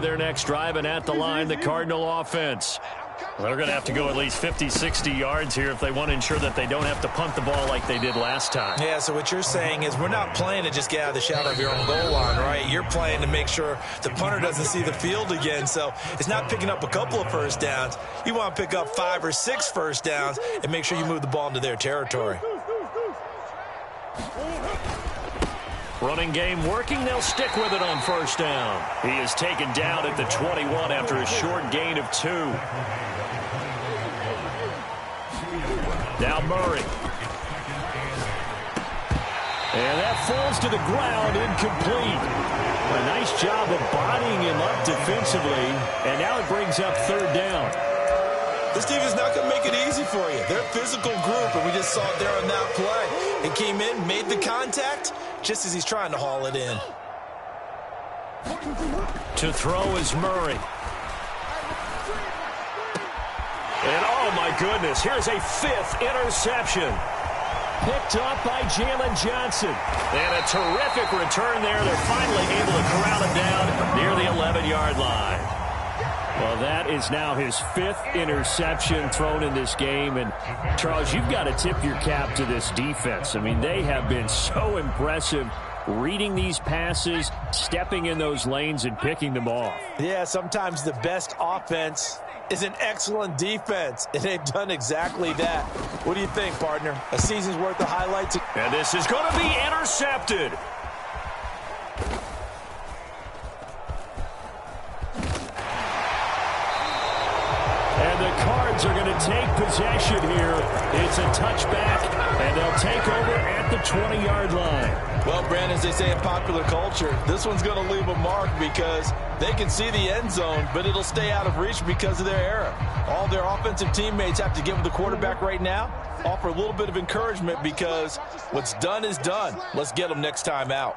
Their next drive, and at the line, the Cardinal offense. They're going to have to go at least 50, 60 yards here if they want to ensure that they don't have to punt the ball like they did last time. Yeah, so what you're saying is we're not playing to just get out of the shadow of your own goal line, right? You're playing to make sure the punter doesn't see the field again. So it's not picking up a couple of first downs. You want to pick up 5 or 6 first downs and make sure you move the ball into their territory. Running game working. They'll stick with it on first down. He is taken down at the 21 after a short gain of 2. Now Murray. And that falls to the ground, incomplete. A nice job of bodying him up defensively, and now it brings up third down. This team is not going to make it easy for you. They're a physical group, and we just saw it there on that play. He came in, made the contact, just as he's trying to haul it in. To throw is Murray. And oh my goodness, here's a 5th interception. Picked up by Jalen Johnson. And a terrific return there. They're finally able to corral him down near the 11-yard line. Well, that is now his 5th interception thrown in this game. And, Charles, you've got to tip your cap to this defense. I mean, they have been so impressive reading these passes, stepping in those lanes, and picking them off. Yeah, sometimes the best offense is an excellent defense, and they've done exactly that. What do you think, partner? A season's worth of highlights. And this is going to be intercepted. And the Cards are going to take possession here. It's a touchback, and they'll take over at the 20-yard line. Well, Brandon, as they say in popular culture, this one's going to leave a mark because they can see the end zone, but it'll stay out of reach because of their error. All their offensive teammates have to give the quarterback right now, offer a little bit of encouragement because what's done is done. Let's get them next time out.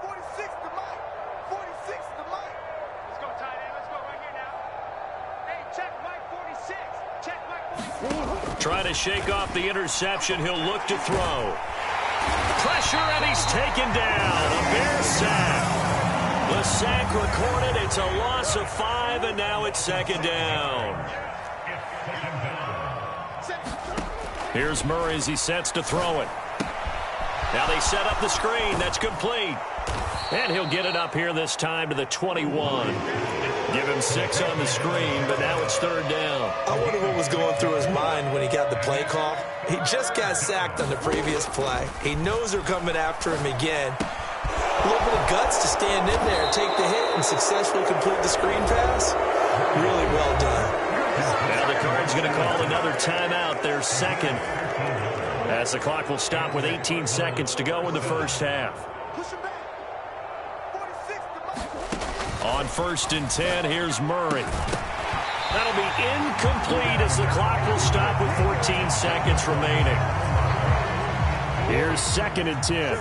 Trying to shake off the interception. He'll look to throw. Pressure, and he's taken down. A Bear sack. The sack recorded. It's a loss of 5, and now it's second down. Here's Murray as he sets to throw it. Now they set up the screen. That's complete. And he'll get it up here this time to the 21. Give him 6 on the screen, but now it's third down. I wonder what was going through his mind when he got the play call. He just got sacked on the previous play. He knows they're coming after him again. A little bit of guts to stand in there, take the hit, and successfully complete the screen pass. Really well done. Now the Cards going to call another timeout, their second, as the clock will stop with 18 seconds to go in the first half. On 1st and 10, here's Murray. That'll be incomplete as the clock will stop with 14 seconds remaining. Here's 2nd and 10.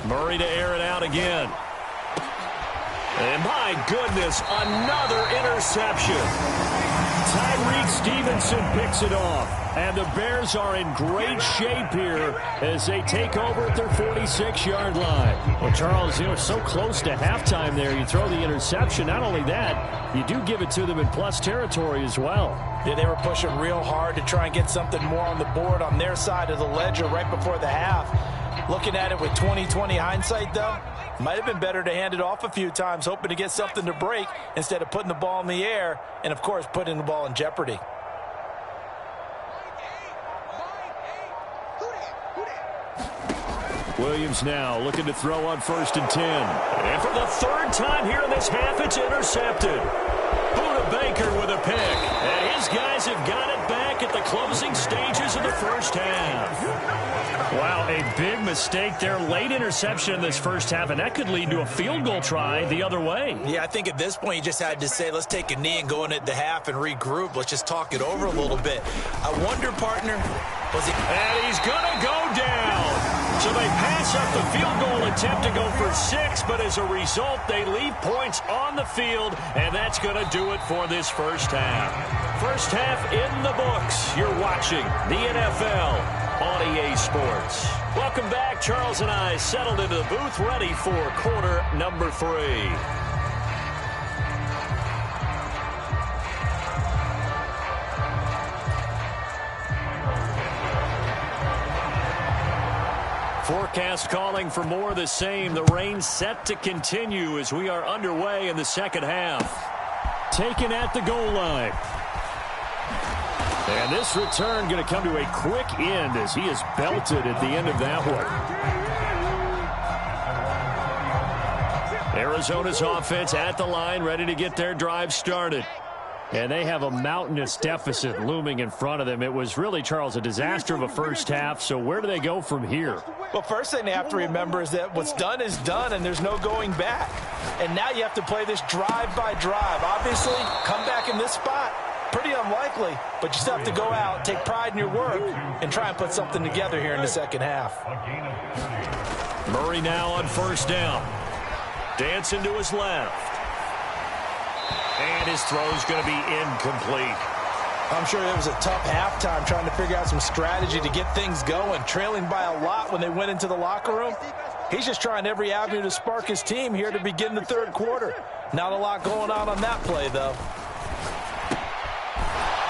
Murray to air it out again. And my goodness, another interception. Tyreek Stevenson picks it off. And the Bears are in great shape here as they take over at their 46-yard line. Well, Charles, you know, so close to halftime there. You throw the interception. Not only that, you do give it to them in plus territory as well. Yeah, they were pushing real hard to try and get something more on the board on their side of the ledger right before the half. Looking at it with 20/20 hindsight, though, might have been better to hand it off a few times, hoping to get something to break instead of putting the ball in the air and, of course, putting the ball in jeopardy. Williams now looking to throw on 1st and 10. And for the 3rd time here in this half, it's intercepted. Buda Baker with a pick. And his guys have got it back at the closing stages of the first half. Wow, a big mistake there. Late interception in this first half, and that could lead to a field goal try the other way. Yeah, I think at this point you just had to say, let's take a knee and go in at the half and regroup. Let's just talk it over a little bit. I wonder, partner, was he... And he's going to go down. So they pass up the field goal attempt to go for 6, but as a result, they leave points on the field, and that's going to do it for this first half. First half in the books. You're watching the NFL on EA Sports. Welcome back. Charles and I settled into the booth, ready for quarter number 3. Forecast calling for more of the same. The rain set to continue as we are underway in the second half. Taken at the goal line. And this return going to come to a quick end as he is belted at the end of that one. Arizona's offense at the line, ready to get their drive started. And they have a mountainous deficit looming in front of them. It was really, Charles, a disaster of a first half. So where do they go from here? Well, first thing they have to remember is that what's done is done, and there's no going back. And now you have to play this drive by drive. Obviously, come back in this spot, pretty unlikely. But you still have to go out, take pride in your work, and try and put something together here in the second half. Murray now on first down. Dancing to his left. And his throw's going to be incomplete. I'm sure it was a tough halftime trying to figure out some strategy to get things going. Trailing by a lot when they went into the locker room. He's just trying every avenue to spark his team here to begin the third quarter. Not a lot going on that play, though.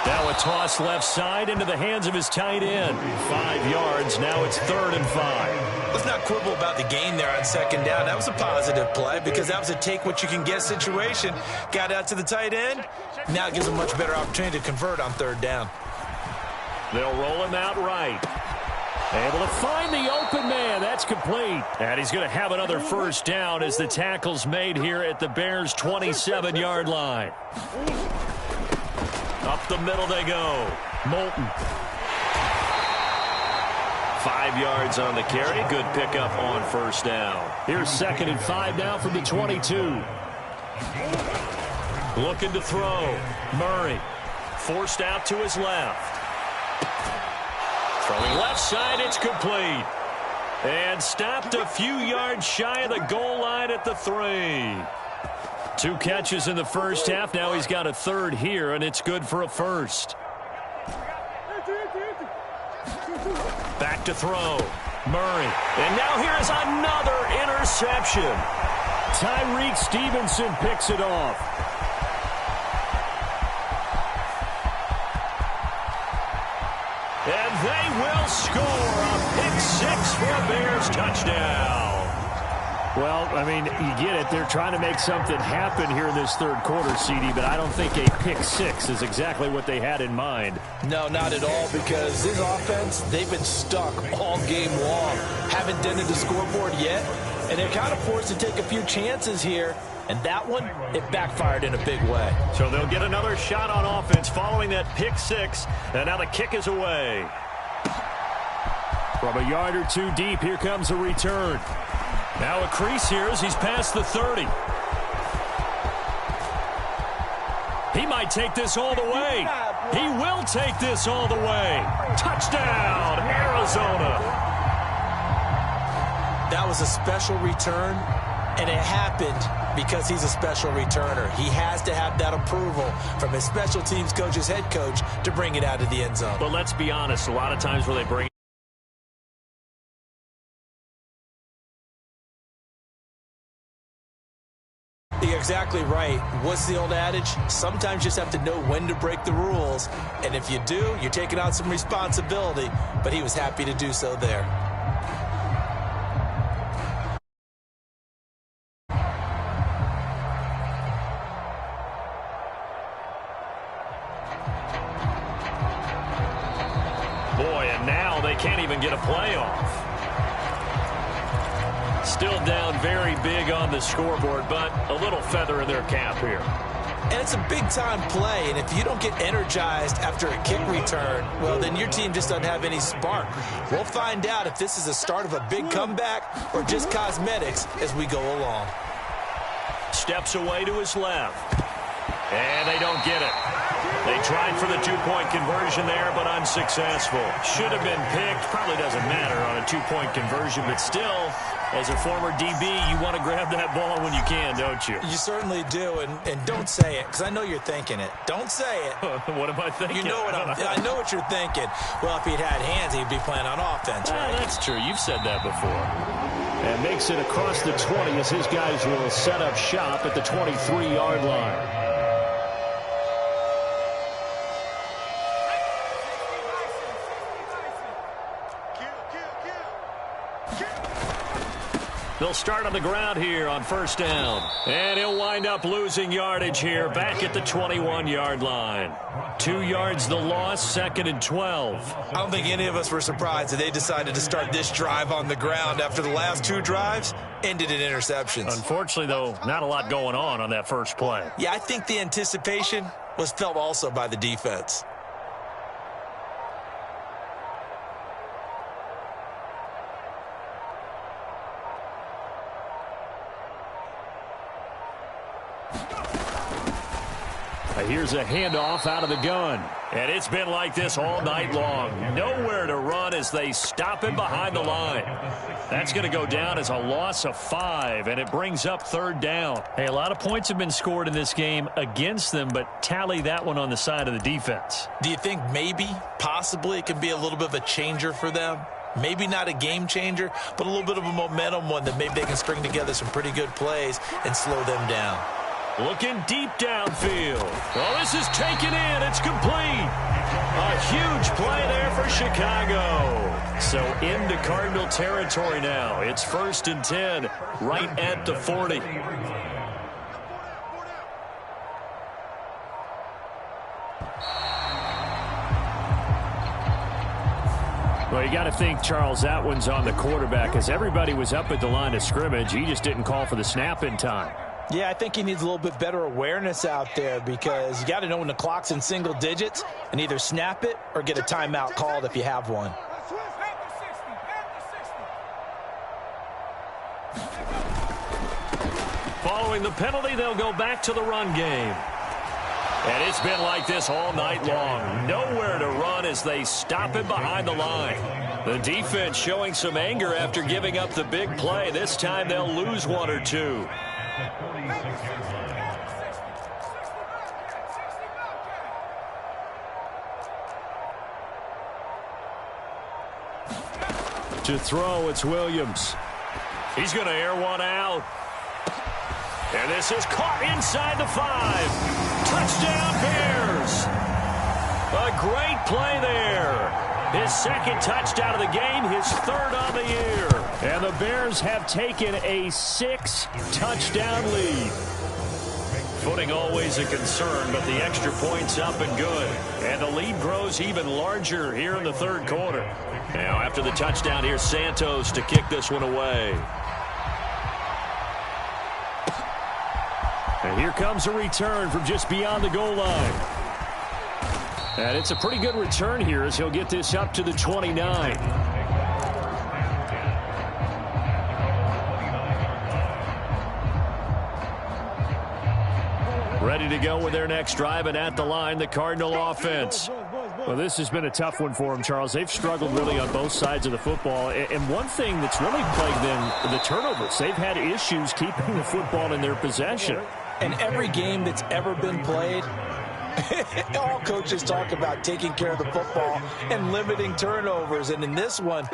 Now a toss left side into the hands of his tight end. 5 yards. Now it's 3rd and 5. Let's not quibble about the gain there on second down. That was a positive play because that was a take-what-you-can-get situation. Got out to the tight end. Now it gives him a much better opportunity to convert on 3rd down. They'll roll him out right. Able to find the open man. That's complete. And he's going to have another first down as the tackle's made here at the Bears' 27-yard line. Up the middle they go. Moulton. 5 yards on the carry. Good pickup on first down. Here's 2nd and 5 now from the 22. Looking to throw. Murray. Forced out to his left. Throwing left side. It's complete. And stopped a few yards shy of the goal line at the 3. 2 catches in the first half. Now he's got a 3rd here, and it's good for a first. Back to throw. Murray. And now here is another interception. Tyreek Stevenson picks it off. And they will score a pick 6 for a Bears touchdown. Well, I mean, you get it. They're trying to make something happen here in this third quarter, CD, but I don't think a pick 6 is exactly what they had in mind. No, not at all, because this offense, they've been stuck all game long. Haven't dented the scoreboard yet, and they're kind of forced to take a few chances here, and that one, it backfired in a big way. So they'll get another shot on offense following that pick 6, and now the kick is away. From a yard or 2 deep, here comes a return. Now a crease here as he's past the 30. He might take this all the way. He will take this all the way. Touchdown, Arizona. That was a special return, and it happened because he's a special returner. He has to have that approval from his special teams coach, his head coach, to bring it out of the end zone. But let's be honest, a lot of times where they bring You're exactly right. What's the old adage? Sometimes you just have to know when to break the rules. And if you do, you're taking on some responsibility. But he was happy to do so there. Boy, and now they can't even get a playoff. Still down very big on the scoreboard, but a little feather in their cap here. And it's a big-time play, and if you don't get energized after a kick return, well, then your team just doesn't have any spark. We'll find out if this is the start of a big comeback or just cosmetics as we go along. Steps away to his left. And they don't get it. They tried for the two-point conversion there, but unsuccessful. Should have been picked. Probably doesn't matter on a two-point conversion, but still, as a former DB, you want to grab that ball when you can, don't you? You certainly do, and don't say it, because I know you're thinking it. Don't say it. What am I thinking? You know what I know what you're thinking. Well, if he'd had hands, he'd be playing on offense, right? That's true. You've said that before. And makes it across the 20 as his guys will set up shop at the 23-yard line. They'll start on the ground here on first down. And he'll wind up losing yardage here back at the 21-yard line. 2 yards the loss, 2nd and 12. I don't think any of us were surprised that they decided to start this drive on the ground after the last 2 drives ended in interceptions. Unfortunately, though, not a lot going on that first play. Yeah, I think the anticipation was felt also by the defense. Here's a handoff out of the gun. And it's been like this all night long. Nowhere to run as they stop him behind the line. That's going to go down as a loss of 5, and it brings up 3rd down. Hey, a lot of points have been scored in this game against them, but tally that one on the side of the defense. Do you think maybe, possibly, it could be a little bit of a changer for them? Maybe not a game changer, but a little bit of a momentum one that maybe they can string together some pretty good plays and slow them down. Looking deep downfield. Oh, this is taken in. It's complete. A huge play there for Chicago. So into Cardinal territory now. It's 1st and 10, right at the 40. Well, you got to think, Charles, that one's on the quarterback as everybody was up at the line of scrimmage. He just didn't call for the snap in time. Yeah, I think he needs a little bit better awareness out there because you got to know when the clock's in single digits and either snap it or get a timeout called if you have one. Following the penalty, they'll go back to the run game. And it's been like this all night long. Nowhere to run as they stop him behind the line. The defense showing some anger after giving up the big play. This time they'll lose 1 or 2. To throw, it's Williams. He's going to air one out. And this is caught inside the 5. Touchdown, Bears. A great play there. His 2nd touchdown of the game, his 3rd on the year. And the Bears have taken a 6-touchdown lead. Footing always a concern, but the extra point's up and good. And the lead grows even larger here in the 3rd quarter. Now after the touchdown, here's Santos to kick this one away. And here comes a return from just beyond the goal line. And it's a pretty good return here as he'll get this up to the 29. Ready to go with their next drive, and at the line, the Cardinal offense. Well, this has been a tough one for them, Charles. They've struggled really on both sides of the football. And one thing that's really plagued them, the turnovers. They've had issues keeping the football in their possession. And every game that's ever been played, all coaches talk about taking care of the football and limiting turnovers. And in this one,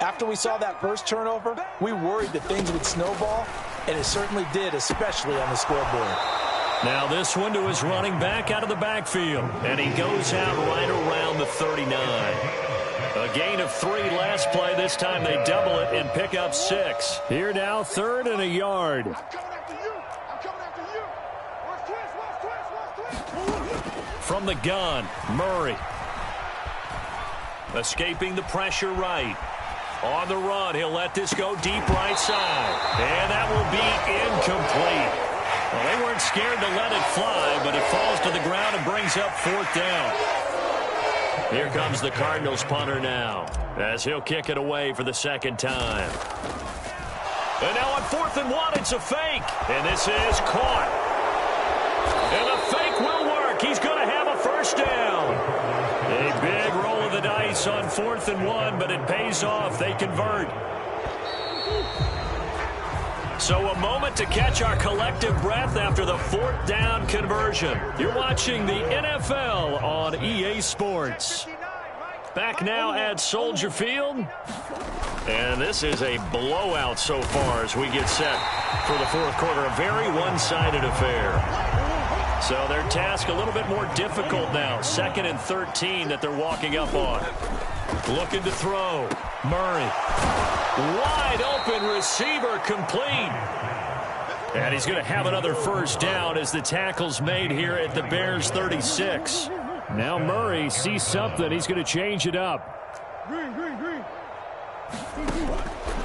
after we saw that first turnover, we worried that things would snowball, and it certainly did, especially on the scoreboard. Now this one to his running back out of the backfield. And he goes out right around the 39. A gain of 3 last play. This time they double it and pick up 6. Here now, 3rd and a yard. From the gun, Murray. Escaping the pressure right. On the run, he'll let this go deep right side. And that will be incomplete. Well, they weren't scared to let it fly, but it falls to the ground and brings up 4th down. Here comes the Cardinals punter now, as he'll kick it away for the 2nd time. And now on 4th and 1, it's a fake. And this is caught. And the fake will work. He's going to have a 1st first down. A big roll of the dice on 4th and 1, but it pays off. They convert. So a moment to catch our collective breath after the 4th down conversion. You're watching the NFL on EA Sports. Back now at Soldier Field. And this is a blowout so far as we get set for the 4th quarter. A very one-sided affair. So their task a little bit more difficult now. 2nd and 13 that they're walking up on. Looking to throw. Murray. Wide open receiver complete. And he's going to have another first down as the tackle's made here at the Bears 36. Now Murray sees something. He's going to change it up.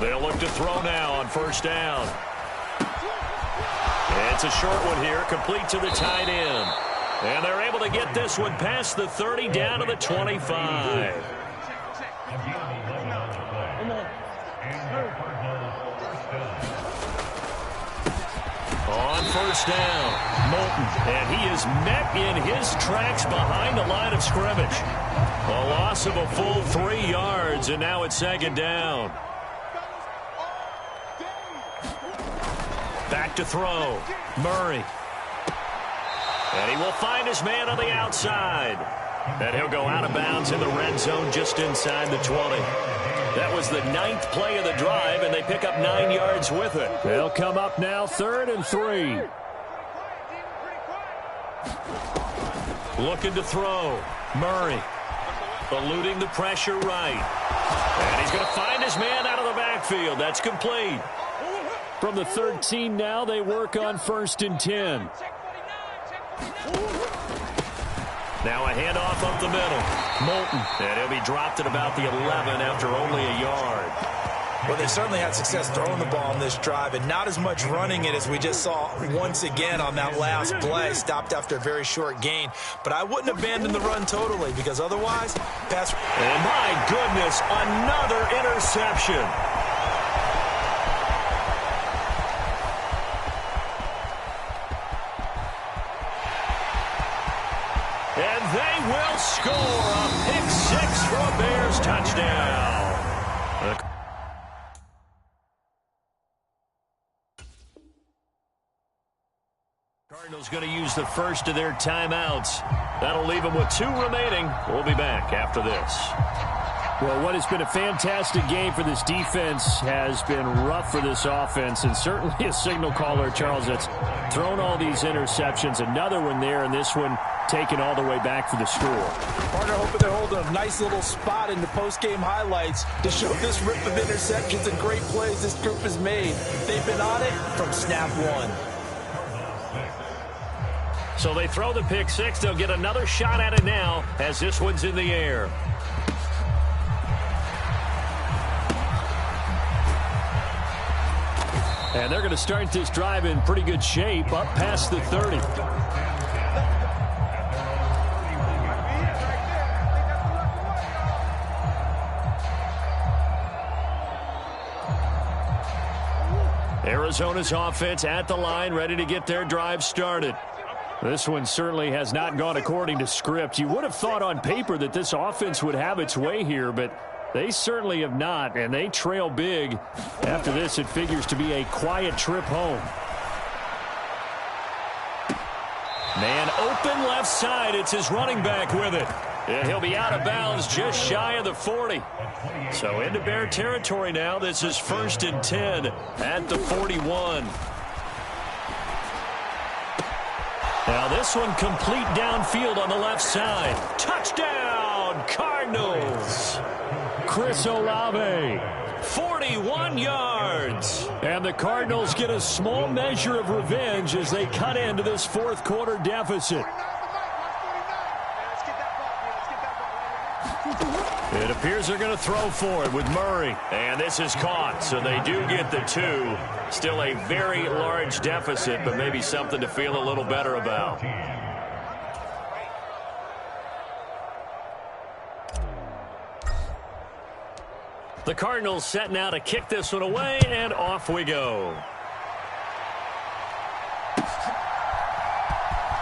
They'll look to throw now on first down. It's a short one here, complete to the tight end. And they're able to get this one past the 30 down to the 25. On first down, Moulton, and he is met in his tracks behind the line of scrimmage. A loss of a full 3 yards, and now it's 2nd down. Back to throw, Murray. And he will find his man on the outside. And he'll go out of bounds in the red zone just inside the 20. That was the 9th play of the drive, and they pick up 9 yards with it. They'll come up now 3rd and 3. Looking to throw. Murray. Eluding the pressure right. And he's going to find his man out of the backfield. That's complete. From the 13 now, they work on 1st and 10. Now a handoff up the middle. Moulton. And he'll be dropped at about the 11 after only a yard. Well, they certainly had success throwing the ball on this drive, and not as much running it as we just saw once again on that last play. Stopped after a very short gain. But I wouldn't abandon the run totally, because otherwise, pass. And my goodness, another interception. And they will score a pick 6 for a Bears touchdown. Cardinals going to use the first of their timeouts. That'll leave them with 2 remaining. We'll be back after this. Well, what has been a fantastic game for this defense has been rough for this offense, and certainly a signal caller, Charles, that's thrown all these interceptions. Another one there, and this one taken all the way back for the score. Partner hoping they're holding a nice little spot in the post-game highlights to show this rip of interceptions and great plays this group has made. They've been on it from snap 1. So they throw the pick 6. They'll get another shot at it now as this one's in the air. And they're going to start this drive in pretty good shape, up past the 30. Arizona's offense at the line, ready to get their drive started. This one certainly has not gone according to script. You would have thought on paper that this offense would have its way here, but they certainly have not, and they trail big. After this, it figures to be a quiet trip home. Man open left side. It's his running back with it. And he'll be out of bounds just shy of the 40. So into Bear territory now. This is 1st and 10 at the 41. Now this one complete downfield on the left side. Touchdown, Cardinals. Chris Olave. 41 yards. And the Cardinals get a small measure of revenge as they cut into this 4th quarter deficit. It appears they're going to throw for it with Murray. And this is caught, so they do get the 2. Still a very large deficit, but maybe something to feel a little better about. The Cardinals setting out to kick this one away, and off we go.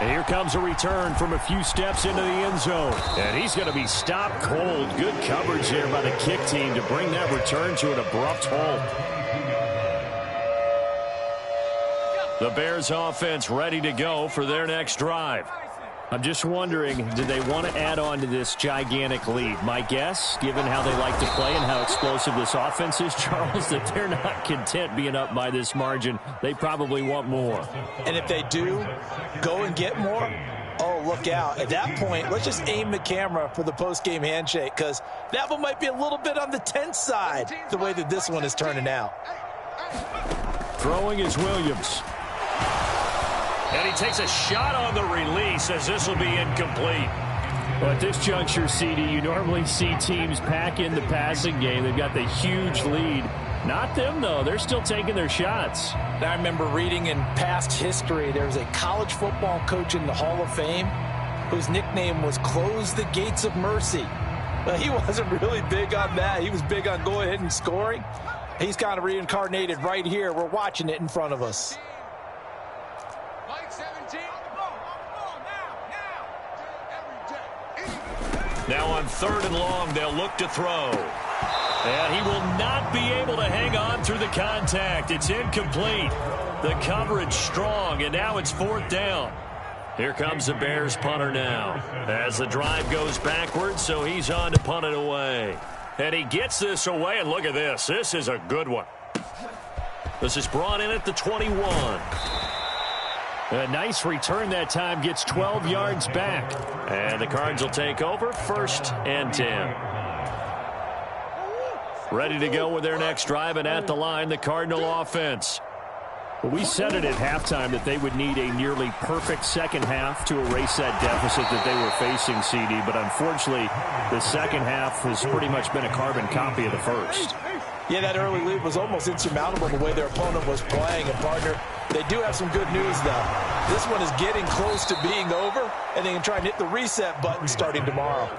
And here comes a return from a few steps into the end zone. And he's going to be stopped cold. Good coverage there by the kick team to bring that return to an abrupt halt. The Bears offense ready to go for their next drive. I'm just wondering, do they want to add on to this gigantic lead? My guess, given how they like to play and how explosive this offense is, Charles, that they're not content being up by this margin. They probably want more. And if they do go and get more, oh, look out. At that point, let's just aim the camera for the post-game handshake, because that one might be a little bit on the tense side, the way that this one is turning out. Throwing is Williams. And he takes a shot on the release as this will be incomplete. Well, at this juncture, CD, you normally see teams pack in the passing game. They've got the huge lead. Not them, though. They're still taking their shots. I remember reading in past history, there was a college football coach in the Hall of Fame whose nickname was Close the Gates of Mercy. But he wasn't really big on that. He was big on go ahead and scoring. He's kind of reincarnated right here. We're watching it in front of us. Now on 3rd and long, they'll look to throw. And he will not be able to hang on through the contact. It's incomplete. The coverage strong, and now it's 4th down. Here comes the Bears punter now. As the drive goes backwards, so he's on to punt it away. And he gets this away, and look at this. This is a good one. This is brought in at the 21. A nice return that time, gets 12 yards back. And the Cards will take over, 1st and 10. Ready to go with their next drive, and at the line, the Cardinal offense. Well, we said it at halftime that they would need a nearly perfect second half to erase that deficit that they were facing, CD. But unfortunately, the second half has pretty much been a carbon copy of the first. Yeah, that early lead was almost insurmountable the way their opponent was playing. And, partner, they do have some good news, though. This one is getting close to being over, and they can try and hit the reset button starting tomorrow.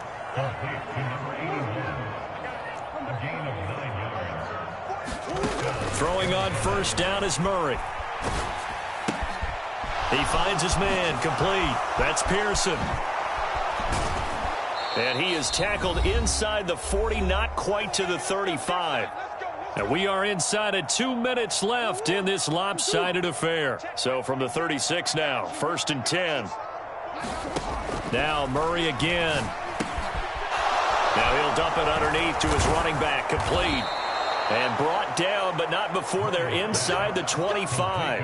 Throwing on 1st down is Murray. He finds his man, complete. That's Pearson. And he is tackled inside the 40, not quite to the 35. And we are inside of 2 minutes left in this lopsided affair. So from the 36 now, 1st and 10. Now Murray again. Now he'll dump it underneath to his running back, complete. And brought down, but not before they're inside the 25.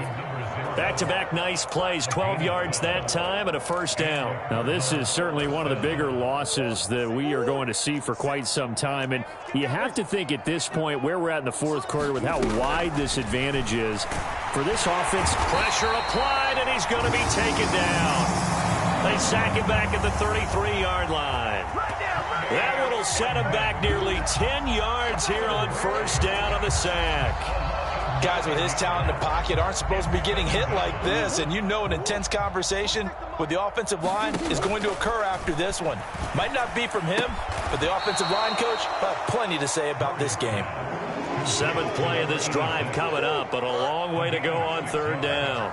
Back-to-back nice plays, 12 yards that time and a 1st down. Now this is certainly one of the bigger losses that we are going to see for quite some time. And you have to think at this point where we're at in the 4th quarter with how wide this advantage is. For this offense, pressure applied, and he's going to be taken down. They sack him back at the 33-yard line. That one will set him back nearly 10 yards here on 1st down on the sack. Guys with his talent in the pocket aren't supposed to be getting hit like this, and you know an intense conversation with the offensive line is going to occur after this one. Might not be from him, but the offensive line coach will have plenty to say about this game. 7th play of this drive coming up, but a long way to go on 3rd down.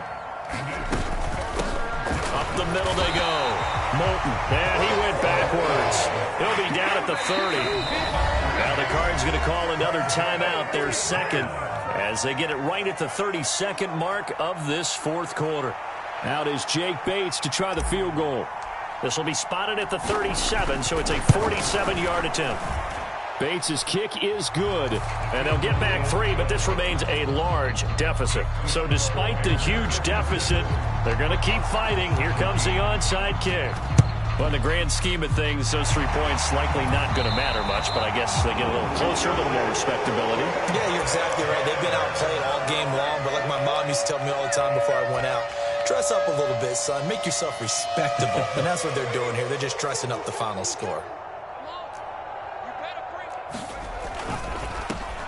Up the middle they go. Moulton, and he went backwards. He'll be down at the 30. Now the Cards going to call another timeout, their 2nd, as they get it right at the 32nd mark of this 4th quarter. Out is Jake Bates to try the field goal. This will be spotted at the 37, so it's a 47-yard attempt. Bates' kick is good. And they'll get back 3, but this remains a large deficit. So despite the huge deficit, they're going to keep fighting. Here comes the onside kick. Well, in the grand scheme of things, those 3 points likely not going to matter much, but I guess they get a little closer, a little more respectability. Yeah, you're exactly right. They've been outplayed all game long, but like my mom used to tell me all the time before I went out, dress up a little bit, son. Make yourself respectable. And that's what they're doing here. They're just dressing up the final score.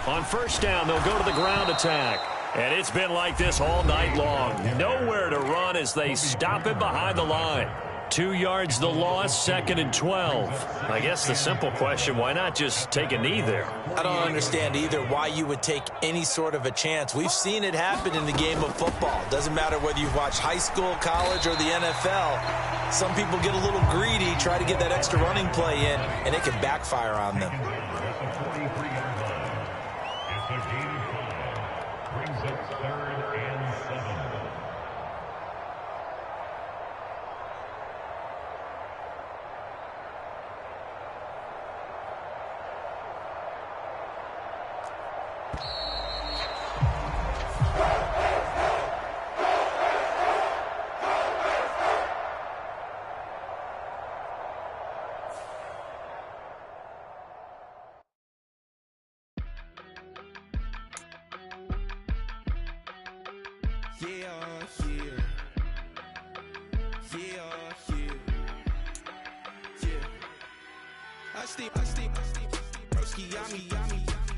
On 1st down, they'll go to the ground attack. And it's been like this all night long. Nowhere to run as they stop it behind the line. 2 yards the loss, 2nd and 12. I guess the simple question, why not just take a knee there? I don't understand either why you would take any sort of a chance. We've seen it happen in the game of football. Doesn't matter whether you've watched high school, college, or the NFL. Some people get a little greedy, try to get that extra running play in, and it can backfire on them.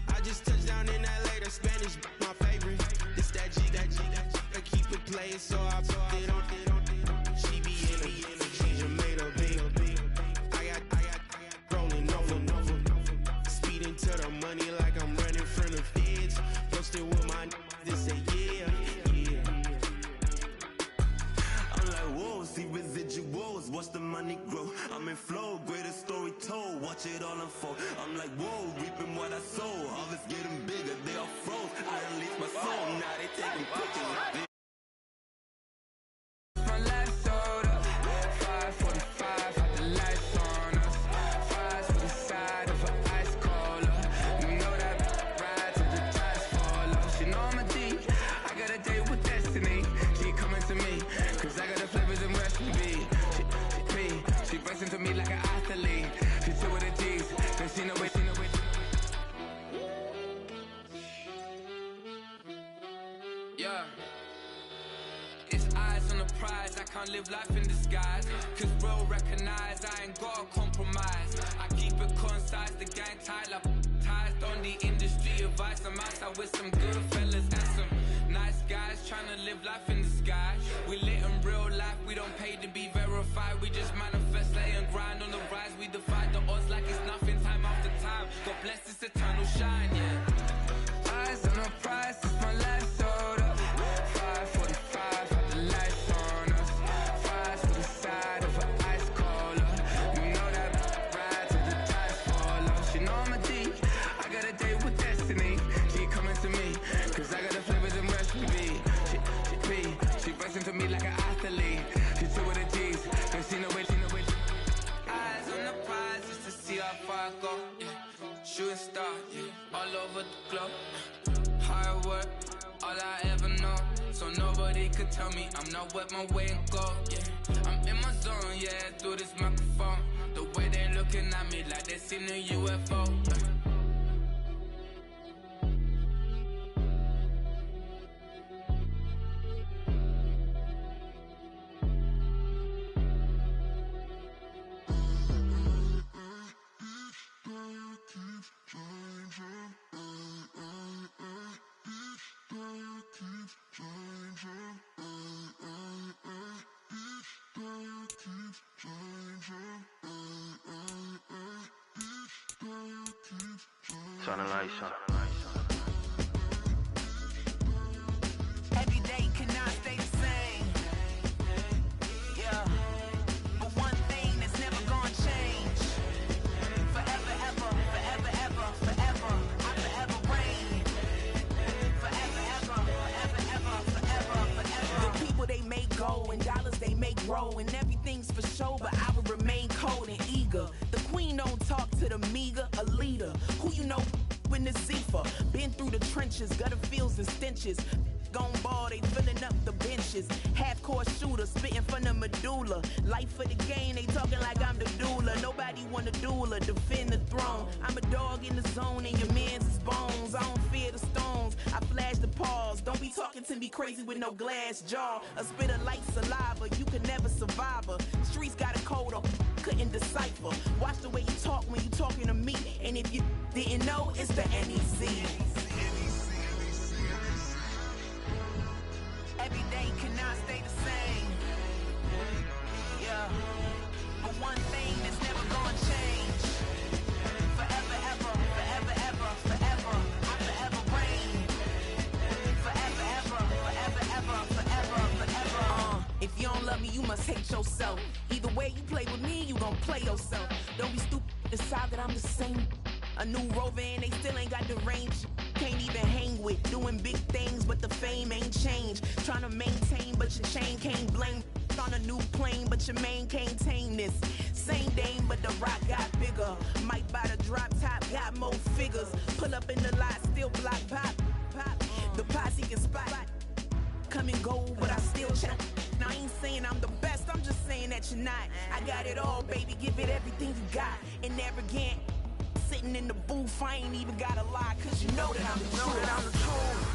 I just touched down in LA, the Spanish, my favorite. This that G, I keep it playing, so I put it on. She be in the she's made a big. I got rolling over. Speeding to the money like I'm running from the feds. Posted with my this say yeah. I'm like, whoa, see residuals, watch the money grow. I'm in flow, greatest story told, watch it all unfold. I'm like, whoa, reaping what I sow. Harvest getting bigger, they all froze. I unleashed my soul, now they taking pictures. My last soda, 5:45, had the lights on us. Fries for the side of an ice cola. You know that ride till the tires fall off. She know I'm a D, I got a date with destiny. She coming to me, cause I got the flavors and recipe. She breaks into me like an athlete. She chill with the G's, cause she know it. Yeah. It's eyes on the prize, I can't live life in disguise. Cause real recognize I ain't gotta compromise. I keep it concise, the gang tied up. Ties on the industry advice. I'm outside with some good fellas and some nice guys trying to live life in the sky. We lit in real life, we don't pay to be verified. We just manifest, lay and grind on the rise. We defy the odds like it's nothing, time after time. God bless this eternal shine, yeah. Eyes on the prize, it's my last soda. 5:45, had the lights on us. Fries for the side of an ice cola. You know that ride till the tires fall off. She know I'm a D, I got a date with destiny. She coming to me, cause I got the flavors and recipe. She breaks into me like an athlete. She chill with the G's, cause she know it. Eyes on the prize just to see how far I go, yeah. Shooting star, yeah. All over the globe. Hard work, all I ever know. So nobody could tell me I'm not wet my way and go, yeah. I'm in my zone, yeah, through this microphone. The way they looking at me like they seen a UFO. Turn the lights on. Every day cannot stay the same. Yeah. But one thing that's never gonna change. Forever, ever, forever, ever, forever. I forever reign. Forever, ever, forever, ever, forever, forever. The people they make go and dollars they make grow. And everything's for show, but I will remain cold and eager. The queen don't talk to the meager, a leader. Who you know in the Zephyr? Been through the trenches, gutter fields and stenches. Gone ball, they filling up the benches. Half-court shooter, spitting from the medulla. Life for the game, they talking like I'm the doula. Nobody want a doula, defend the throne. I'm a dog in the zone and your man's is bones. I don't fear the stones, I flash the paws. Don't be talking to me crazy with no glass jaw. A spit of light saliva, you can never survive her. Streets got a code up, couldn't decipher. Watch the way you talk when you talking to me. And if you didn't know, it's the NEC. Every day cannot stay the same. Yeah. must hate yourself. Either way you play with me, you gon' play yourself. Don't be stupid, decide that I'm the same. A new rover and they still ain't got the range. Can't even hang with, doing big things, but the fame ain't changed. Trying to maintain, but your chain can't blame. On a new plane, but your main can't tame this. Same dame, but the rock got bigger. Might buy the drop top, got more figures. Pull up in the lot, still block pop. The posse can spot. Come and go, but I still check. Now I ain't saying I'm the best, I'm just saying that you're not. I got it all, baby, give it everything you got. And arrogant, sitting in the booth, I ain't even gotta lie, cause you know that I'm the truth.